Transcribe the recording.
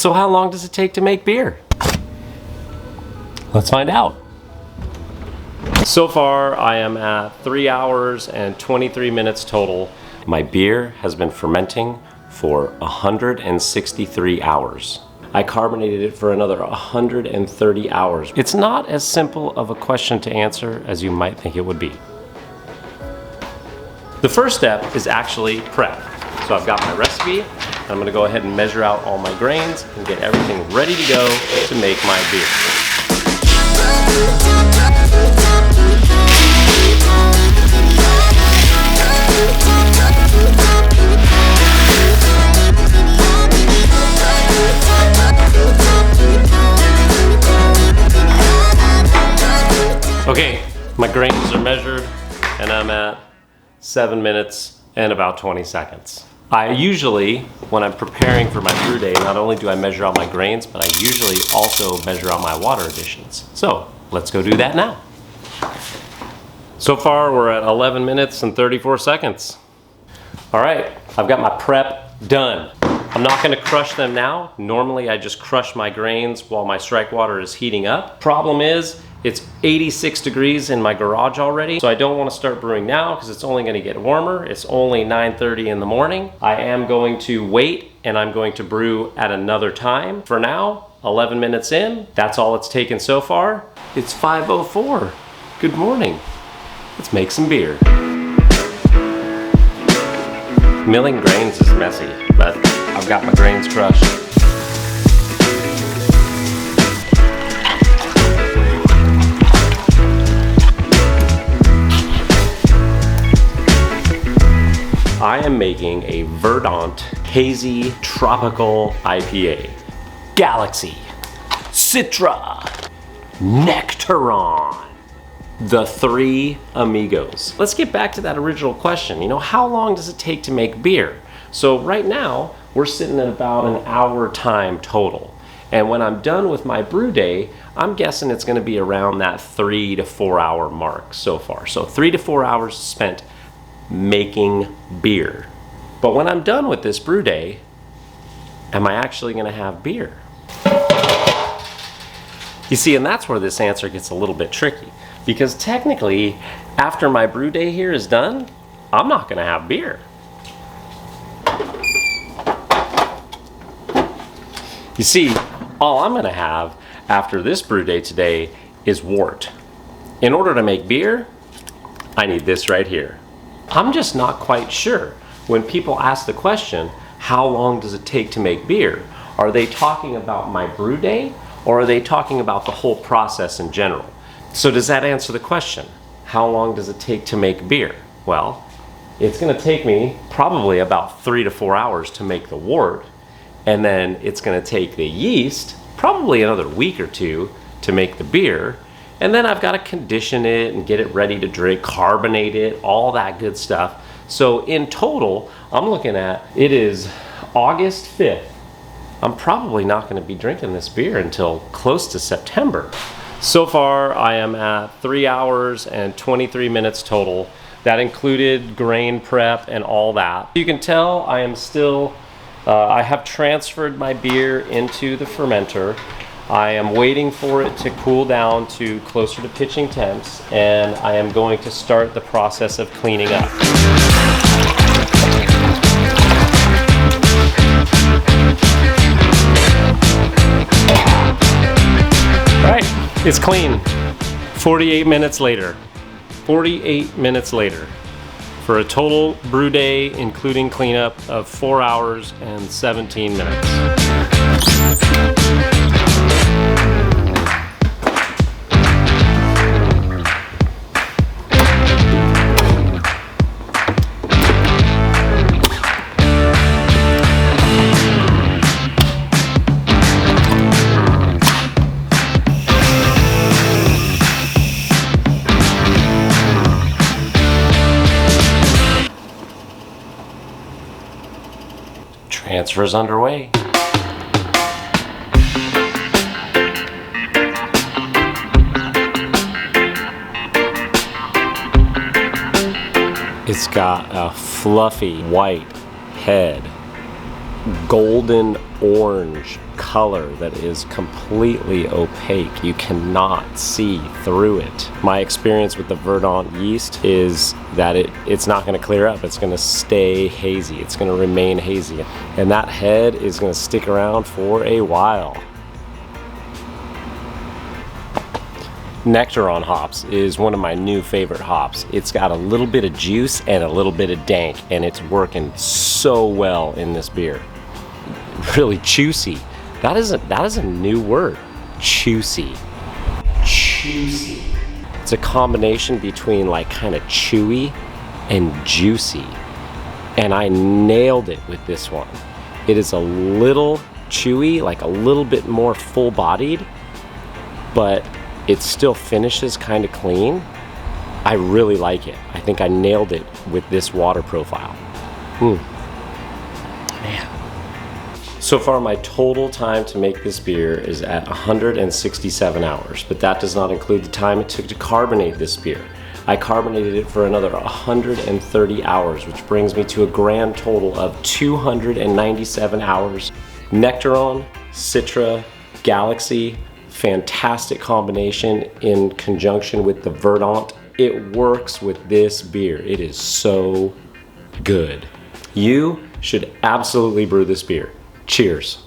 So how long does it take to make beer? Let's find out. So far, I am at 3 hours and 23 minutes total. My beer has been fermenting for 163 hours. I carbonated it for another 130 hours. It's not as simple of a question to answer as you might think it would be. The first step is actually prep. So I've got my recipe. I'm gonna go ahead and measure out all my grains and get everything ready to go to make my beer. Okay, my grains are measured and I'm at 7 minutes and about 20 seconds. I usually, when I'm preparing for my brew day, not only do I measure out my grains, but I usually also measure out my water additions. So let's go do that now. So far we're at 11 minutes and 34 seconds. All right, I've got my prep done. I'm not gonna crush them now. Normally I just crush my grains while my strike water is heating up. Problem is, it's 86 degrees in my garage already, so I don't want to start brewing now because it's only going to get warmer. It's only 9:30 in the morning. I am going to wait and I'm going to brew at another time. For now, 11 minutes in, that's all it's taken so far. It's 5:04. Good morning. Let's make some beer. Milling grains is messy, but I've got my grains crushed. I am making a Verdant Hazy Tropical IPA. Galaxy, Citra, Nectaron, the three amigos. Let's get back to that original question. You know, how long does it take to make beer? So right now, we're sitting at about an hour time total. And when I'm done with my brew day, I'm guessing it's gonna be around that 3 to 4 hour mark so far. So 3 to 4 hours spent making beer. But when I'm done with this brew day, am I actually gonna have beer? You see, and that's where this answer gets a little bit tricky, because technically, after my brew day here is done, I'm not gonna have beer. You see, all I'm gonna have after this brew day today is wort. In order to make beer, I need this right here. I'm just not quite sure. When people ask the question, how long does it take to make beer? Are they talking about my brew day, or are they talking about the whole process in general? So does that answer the question? How long does it take to make beer? Well, it's gonna take me probably about 3 to 4 hours to make the wort, and then it's gonna take the yeast probably another week or two to make the beer, and then I've got to condition it and get it ready to drink, carbonate it, all that good stuff. So in total, I'm looking at, it is August 5th. I'm probably not going to be drinking this beer until close to September. So far, I am at 3 hours and 23 minutes total. That included grain prep and all that. You can tell I am still, I have transferred my beer into the fermenter. I am waiting for it to cool down to closer to pitching temps, and I am going to start the process of cleaning up. All right, it's clean. 48 minutes later. 48 minutes later. For a total brew day, including cleanup, of 4 hours and 17 minutes. Transfer's underway. It's got a fluffy white head, golden orange color that is completely opaque. You cannot see through it. My experience with the Verdant yeast is that it's not going to clear up. It's going to stay hazy. It's going to remain hazy. And that head is going to stick around for a while. Nectaron hops is one of my new favorite hops. It's got a little bit of juice and a little bit of dank, and it's working so well in this beer. Really juicy. That is a new word. Juicy. Juicy. It's a combination between like kind of chewy and juicy. And I nailed it with this one. It is a little chewy, like a little bit more full-bodied, but it still finishes kind of clean. I really like it. I think I nailed it with this water profile. Man. So far, my total time to make this beer is at 167 hours, but that does not include the time it took to carbonate this beer. I carbonated it for another 130 hours, which brings me to a grand total of 297 hours. Nectaron, Citra, Galaxy, fantastic combination in conjunction with the Verdant. It works with this beer. It is so good. You should absolutely brew this beer. Cheers.